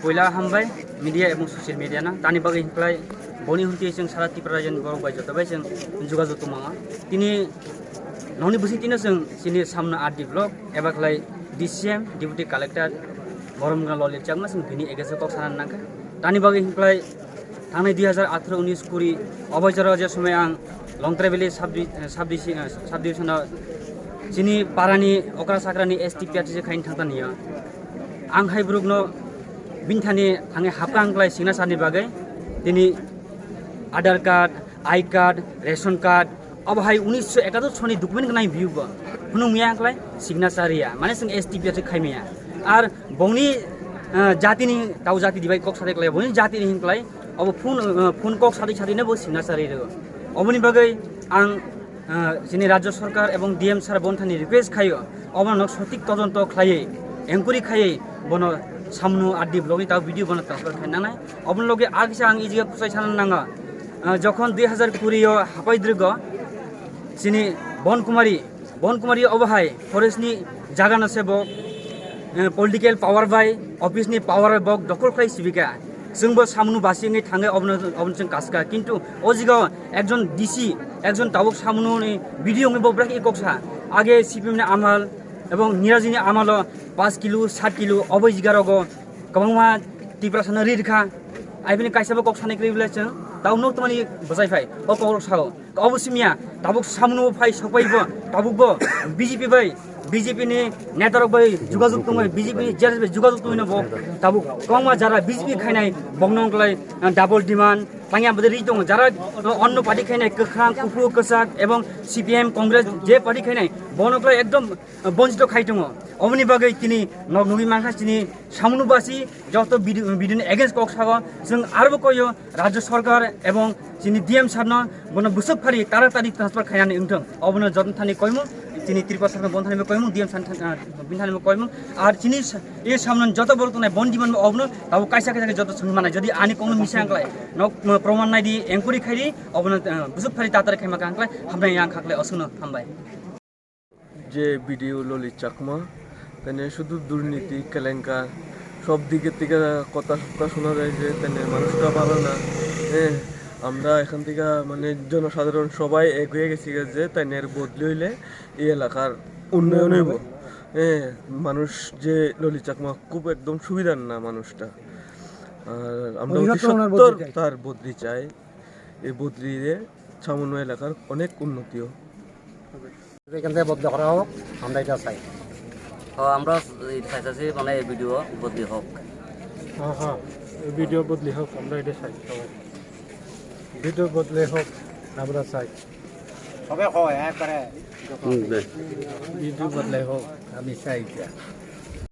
पयला हामबाय मीडिया एवं ससियेल मीडिया ना तानि बागै हिंख्लाय बनि हुंथि जों सारा त्रिपुरा रायजोनि बर' बायजोताबाय जों जुगाजुग तमाङा तिनि ननि बुसि तिनो जों सिनि सामना आरडि ब्लक एबा खलाय DCM डिप्टी कलेक्टर बरमगा ललित चाकमा जों बिनि एगेन्स्ट कक साना नांका तानि बागै हिंख्लाय थांनाय 2018-19 कुरि अबयजर जे समय आं लंथ्राइ भेलि साब डिभिजनाव सिनि पारानि अक्रा साक्रानि ST PRTC खायनो थांतानिया आं हाइब्रुगनो बिनथानि थाङै हाबका आंख्लाय सिंना सारनि बागै दिनै Aadhaar card I card ration card अब हाई 1971 सनि डकुमेन्ट नाय भिउबो खुनु मिया आंख्लाय सिग्नेचारिया माने जों ST PRTC खायमिया आर बंनि जातिनि दाउ जाति दिबाय कक सादैख्लाय बंनि जातिनि हिंख्लाय अब फुन कक सादैनो बो सिग्नेचारि रो अबनि बागै आं जोंनि राज्य सरकार एवं DM सार बन्थानि रिक्वेस्ट खायो अबनो सঠিক তদন্ত खायै एंकुरि खायै बनो सामनु आदि ब्लगनि ताव भिडिअ बनो ट्रान्सफर खायनानै अबन लगे आगसे आं इजिगा फसाय सानन नाङा जखन 2020 हापाइद्रग सिनि बनकुमारी अबहाय फरेस्टनि जागाना सेबक पलिटिकल पावर बाय अफिसनि पावर बक दखल खाय सिबिका जोंबो सामनु बासिङै थाङो अबन जों कासका किन्तु अजिगाव एकजन DC एकजन ताबक सामनुनि भिडिअ में बब्राक एककसा आगे CPM नि आमाल एवं निराजिनि आमाल 5 किलो 7 किलो अबै जिगारगो कबंमा टिप्रासन रिरखा आइबिनि काइसाबो कक सानै क्रिबलेसन ताउनो तमानि बजाइफाइ अ कक सागो अबसिमिया ताबक सामनु फाइ सपाइबो ताबुकबो BJP नि नेतारक बै जुगाजुग तङै BJP जेरस जुगाजुग तङैनो बक ताबुक कमा जारा BJP खायनाय बंनंगलाय डाबल डिमान्ड पाङा बदरि दङ जारा अन्न पार्टी खायनाय कख्रां कुफु कसाक एवं CPM कांग्रेस जे पार्टी खायनाय बनकलाय एकदम बंजित खाय दङ अबनि बागै तिनि नगनुगि माखासिनि सामनुबासि जत बिदिनो एगेन्स्ट कक सागो जों आरोबो कयो राज्य सरकार एवं जिनि DM सारनो बन बुसक फारि तारातारि ट्रान्सफर खायनानै ओंथों अबनो जतनथानि कयमु जिनि त्रिपुरा सरकार बन्थानि कयमु DM सान बिनथानि कयमु आर जिनि ए सामन जत बरतनाय बन डिमान्ड अबनो ताबो काइसा जत संमानाय जदि आनि कोनो मिसांक्लाय नक प्रमाण नायदि एंकुरि खायदि अबनो बुसक फारि तातारि खायमा कांक्लाय हामनाय आं खाखलाय असुनो हामबाय যে ভিডিও ললিত চাকমা তেনে শুধু দুর্নীতি কেলেঙ্কার সব দিকের থেকে কথা শোনা যায় যে তেনে মানুষটা ভালো না হ্যাঁ আমরা এখান থেকে মানে জনসাধারণ সবাই এক হয়ে গেছি যে তেনের বদলি হইলে এই এলাকার উন্নয়ন হইব হ্যাঁ মানুষ যে ললিত চাকমা খুব একদম সুবিধার না মানুষটা আর আমরা অতি সত্তর তার বদলি চাই এই বদলিতে সামান্য এলাকার অনেক উন্নতিও এখান থেকে বদলি করা হোক আমরা এটা চাই আমরা চাইছি মানে এই ভিডিও বদলি হোক হ্যাঁ ভিডিও বদলি হোক আমরা এটা চাই সবাই ভিডিও বদলি হোক আমরা চাই সবাই হয় একবারে ভিডিও বদলাই হোক আমি চাই